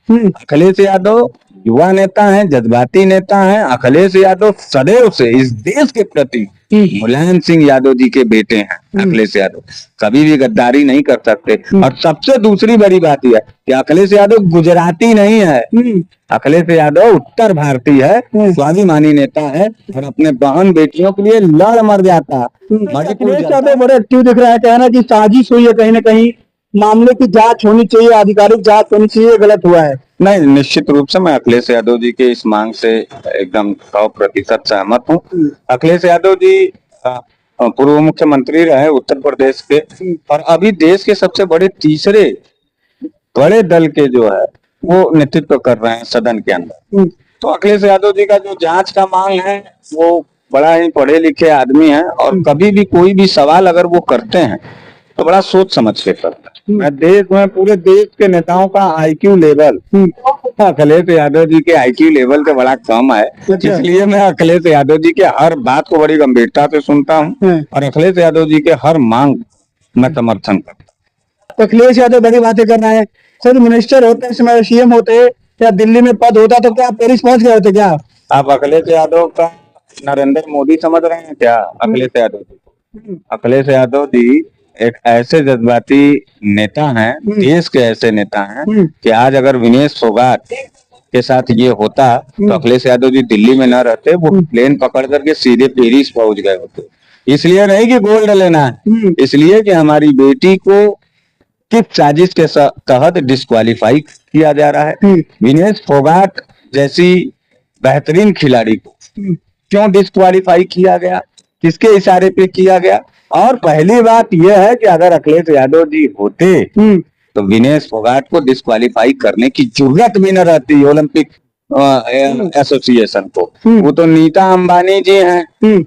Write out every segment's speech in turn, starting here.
अखिलेश यादव युवा नेता हैं, जज्बाती नेता हैं। अखिलेश यादव सदैव से इस देश के प्रति, मुलायम सिंह यादव जी के बेटे हैं अखिलेश यादव, कभी भी गद्दारी नहीं कर सकते। और सबसे दूसरी बड़ी बात यह है कि अखिलेश यादव गुजराती नहीं है, अखिलेश यादव उत्तर भारतीय है, स्वाभिमानी नेता है और अपने बहन बेटियों के लिए लड़ मर जाता। अखिलेश यादव बड़े एक्टिव दिख रहा है, कहना कि साजिश हुई है कहीं ना कहीं, मामले की जांच होनी चाहिए, आधिकारिक जांच होनी चाहिए, गलत हुआ है। नहीं, निश्चित रूप से मैं अखिलेश यादव जी के इस मांग से एकदम 100% सहमत हूँ। अखिलेश यादव जी पूर्व मुख्यमंत्री रहे उत्तर प्रदेश के, और अभी देश के सबसे बड़े तीसरे बड़े दल के जो है वो नेतृत्व कर रहे हैं सदन के अंदर। तो अखिलेश यादव जी का जो जांच का मांग है वो बड़ा ही पढ़े लिखे आदमी है, और कभी भी कोई भी सवाल अगर वो करते हैं तो बड़ा सोच समझ के करता है। मैं देश में पूरे देश के नेताओं का आईक्यू लेवल अखिलेश यादव जी के आईक्यू लेवल से बड़ा कम है, इसलिए मैं अखिलेश यादव जी के हर बात को बड़ी गंभीरता से सुनता हूँ और अखिलेश यादव जी के हर मांग में समर्थन करता हूँ। तो अखिलेश यादव बड़ी बातें कर रहे हैं, सर मिनिस्टर होते इस समय, सीएम होते या दिल्ली में पद होता तो क्या पेरिस पहुंच गए होते क्या? आप अखिलेश यादव का नरेंद्र मोदी समझ रहे हैं क्या? अखिलेश यादव जी, अखिलेश यादव जी एक ऐसे जज्बाती नेता हैं, देश के ऐसे नेता हैं कि आज अगर विनेश फोगाट के साथ ये होता तो अखिलेश यादव जी दिल्ली में न रहते, वो प्लेन पकड़ करके सीधे पेरिस पहुंच गए होते। इसलिए नहीं कि गोल्ड लेना है, इसलिए कि हमारी बेटी को किस साजिश के तहत डिस्क्वालीफाई किया जा रहा है। विनेश फोगाट जैसी बेहतरीन खिलाड़ी को क्यों डिस्क्वालीफाई किया गया, किसके इशारे पे किया गया? और पहली बात यह है कि अगर अखिलेश यादव जी होते तो विनेश फोगाट को डिस्क्वालीफाई करने की जरूरत भी न रहती ओलंपिक एसोसिएशन को। वो तो नीता अंबानी जी हैं,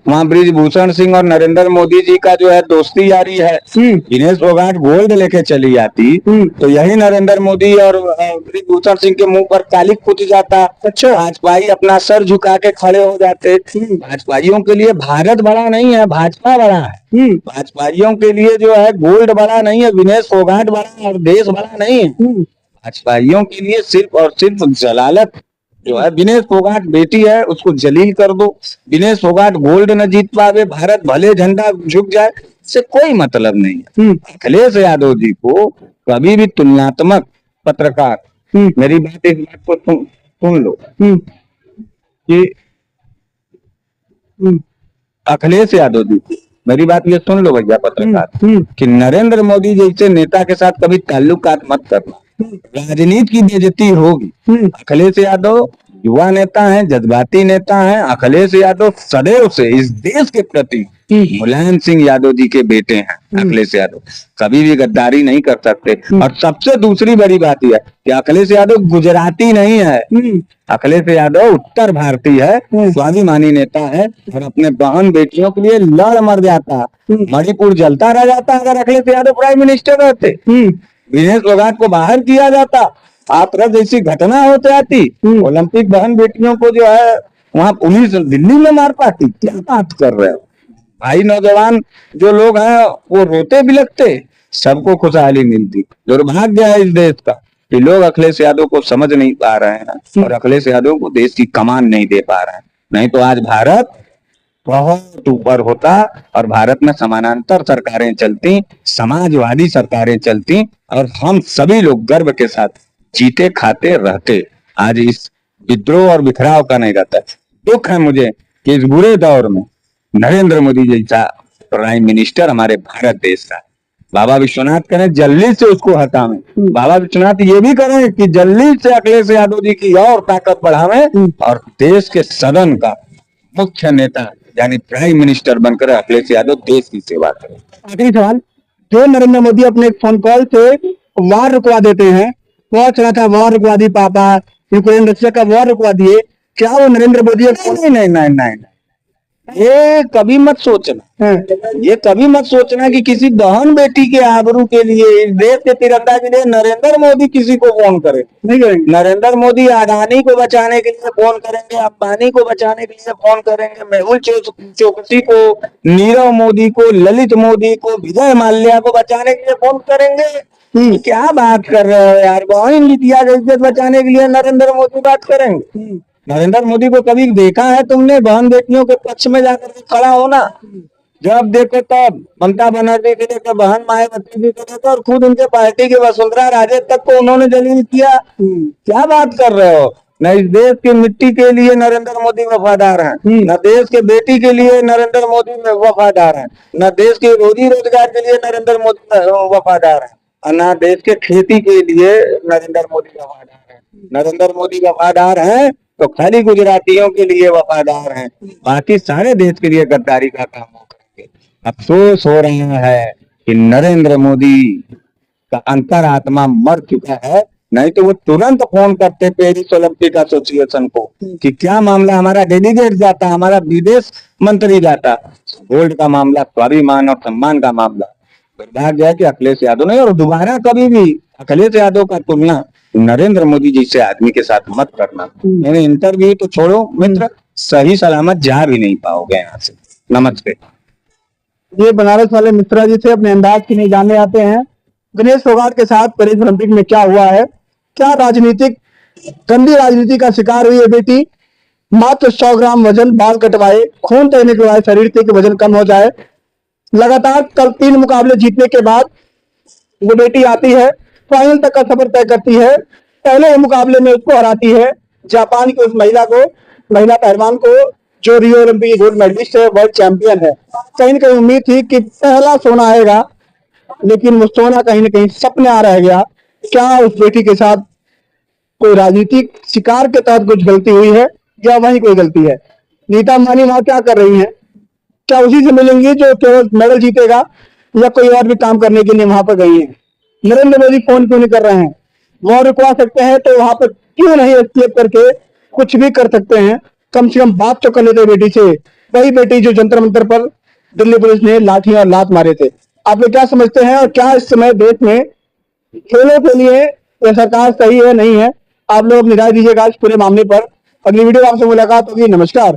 वहाँ ब्रिजभूषण सिंह और नरेंद्र मोदी जी का जो है दोस्ती यारी है। विनेश फोगाट गोल्ड लेके चली जाती तो यही नरेंद्र मोदी और ब्रिजभूषण सिंह के मुंह पर काली फूट जाता। अच्छा, भाजपाई अपना सर झुका के खड़े हो जाते। भाजपाइयों के लिए भारत बड़ा नहीं है, भाजपा बड़ा है। भाजपाइयों के लिए जो है गोल्ड बड़ा नहीं है, विनेश फोगाट बड़ा है, और देश बड़ा नहीं है। भाजपाइयों के लिए सिर्फ और सिर्फ जलालत जो है, विनेश फोगाट बेटी है उसको जलील कर दो। विनेश फोगाट गोल्ड न जीत पावे, भारत भले झंडा झुक जाए, इससे कोई मतलब नहीं है। अखिलेश यादव जी को कभी भी तुलनात्मक पत्रकार, मेरी बात इस बात को सुन लो कि अखिलेश यादव जी, मेरी बात ये सुन लो भैया पत्रकार, कि नरेंद्र मोदी जैसे नेता के साथ कभी ताल्लुकात मत करना, राजनीति की बेइज्जती होगी। अखिलेश यादव युवा नेता हैं, जज्बाती नेता हैं। अखिलेश यादव सदैव से इस देश के प्रति, मुलायम सिंह यादव जी के बेटे हैं अखिलेश यादव, कभी भी गद्दारी नहीं कर सकते। और सबसे दूसरी बड़ी बात यह है कि अखिलेश यादव गुजराती नहीं है, अखिलेश यादव उत्तर भारतीय है, स्वाभिमानी नेता है और अपने बहन बेटियों के लिए लड़ मर जाता। मणिपुर जलता रह जाता अगर अखिलेश यादव प्राइम मिनिस्टर रहते। विनेश फोगाट को बाहर किया जाता, हाथरस जैसी घटना होते आती, ओलंपिक बहन बेटियों को जो है वहां पुलिस दिल्ली में मार पाती। क्या बात कर रहे हो भाई? नौजवान जो लोग हैं वो रोते भी लगते, सबको खुशहाली मिलती। दुर्भाग्य है इस देश का कि लोग अखिलेश यादव को समझ नहीं पा रहे हैं और अखिलेश यादव को देश की कमान नहीं दे पा रहे हैं। नहीं तो आज भारत बहुत ऊपर होता और भारत में समानांतर सरकारें चलती, समाजवादी सरकारें चलती और हम सभी लोग गर्व के साथ जीते खाते रहते। आज इस विद्रोह और बिखराव का नहीं रहता। दुख है मुझे कि इस बुरे दौर में नरेंद्र मोदी जैसा प्राइम मिनिस्टर हमारे भारत देश का। बाबा विश्वनाथ करें जल्दी से उसको हटावें, बाबा विश्वनाथ ये भी करें कि जल्दी से अखिलेश यादव जी की और ताकत बढ़ावें और देश के सदन का मुख्य नेता यानी प्राइम मिनिस्टर बनकर अखिलेश यादव देश की सेवा करें। आखिरी सवाल, जो नरेंद्र मोदी अपने एक फोन कॉल से वार रुकवा देते हैं, बहुत रहा था वार रुकवा दी पापा, यूक्रेन रशिया का वार रुकवा दिए, क्या वो नरेंद्र मोदी? नहीं नहीं नहीं नहीं, ये कभी मत सोचना, ये कभी मत सोचना कि किसी बहन बेटी के आबरू के लिए, इस देश के तिरंगा के लिए नरेंद्र मोदी किसी को फोन करे। नहीं करेंगे। नरेंद्र मोदी अडानी को बचाने के लिए फोन करेंगे, अंबानी को बचाने के लिए फोन करेंगे, मेहुल चोकसी को, नीरव मोदी को, ललित मोदी को, विजय माल्या को बचाने के लिए फोन करेंगे। क्या बात कर रहे हो यार, बहन बिटिया की इज्जत बचाने के लिए नरेंद्र मोदी बात करेंगे? नरेंद्र मोदी को कभी देखा है तुमने बहन बेटियों के पक्ष में जाकर के खड़ा होना? जब देखो तब ममता बनर्जी के लेकर बहन मायावती जी को देखो, और खुद उनके पार्टी के वसुंधरा राजे तक को उन्होंने जलील किया। क्या बात कर रहे हो? न इस देश की मिट्टी के लिए नरेंद्र मोदी वफादार हैं, न देश के बेटी के लिए नरेंद्र मोदी वफादार हैं, न देश के रोजी रोजगार के लिए नरेंद्र मोदी वफादार हैं, और न देश के खेती के लिए नरेंद्र मोदी वफादार हैं। नरेंद्र मोदी वफादार हैं तो खाली गुजरातियों के लिए वफादार हैं, बाकी सारे देश के लिए गद्दारी का काम हो करेंगे। अफसोस हो रहा है कि नरेंद्र मोदी का अंतरात्मा मर चुका है, नहीं तो वो तुरंत फोन करते पेरिस ओलंपिक एसोसिएशन को कि क्या मामला, हमारा डेलीगेट जाता, हमारा विदेश मंत्री जाता। गोल्ड का मामला स्वाभिमान और सम्मान का मामला, दुर्भाग्य है कि अखिलेश यादव नहीं, और दोबारा कभी भी अखिलेश यादव का तुलना नरेंद्र मोदी जैसे आदमी के साथ मत करना। मैंने इंटरव्यू तो छोड़ो मित्र, सही सलामत जा भी नहीं पाओगे यहाँ से। नमस्ते। ये बनारस वाले मिश्रा जी से अपने अंदाज की नहीं जानने आते हैं। गणेश फोगाट के साथ पेरिस ओलंपिक में क्या हुआ है, क्या राजनीतिक गंदी राजनीति का शिकार हुई है बेटी। मात्र 100 ग्राम वजन, बाल कटवाए, खून तैरने के बाद शरीर के वजन कम हो जाए। लगातार कल 3 मुकाबले जीतने के बाद वो बेटी आती है, फाइनल तक का सफर तय करती है। पहले मुकाबले में उसको हराती है, जापान की उस महिला पहलवान को जो रियो ओलंपिक की गोल्ड मेडलिस्ट है, वर्ल्ड चैंपियन है। कहीं न कहीं उम्मीद थी कि पहला सोना आएगा, लेकिन वो सोना कहीं न कहीं सपने आ रह गया। क्या उस बेटी के साथ कोई राजनीतिक शिकार के तहत कुछ गलती हुई है या वही कोई गलती है? नीता अंबानी वहां क्या कर रही हैं? क्या उसी से मिलेंगी जो केवल मेडल जीतेगा, या कोई और भी काम करने के लिए वहां पर गई है? नरेंद्र मोदी फोन क्यों नहीं कर रहे हैं? वो रुकवा सकते हैं तो वहां पर क्यों नहीं एस्केप करके कुछ भी कर सकते हैं? कम से कम बात तो कर लेते बेटी से। वही बेटी जो जंतर मंतर पर दिल्ली पुलिस ने लाठी और लात मारे थे। आप लोग क्या समझते हैं, और क्या इस समय देश में खेलों के लिए यह सरकार सही है नहीं है? आप लोग अपनी राय दीजिएगा इस पूरे मामले पर। अगली वीडियो आपसे मुलाकात होगी। नमस्कार।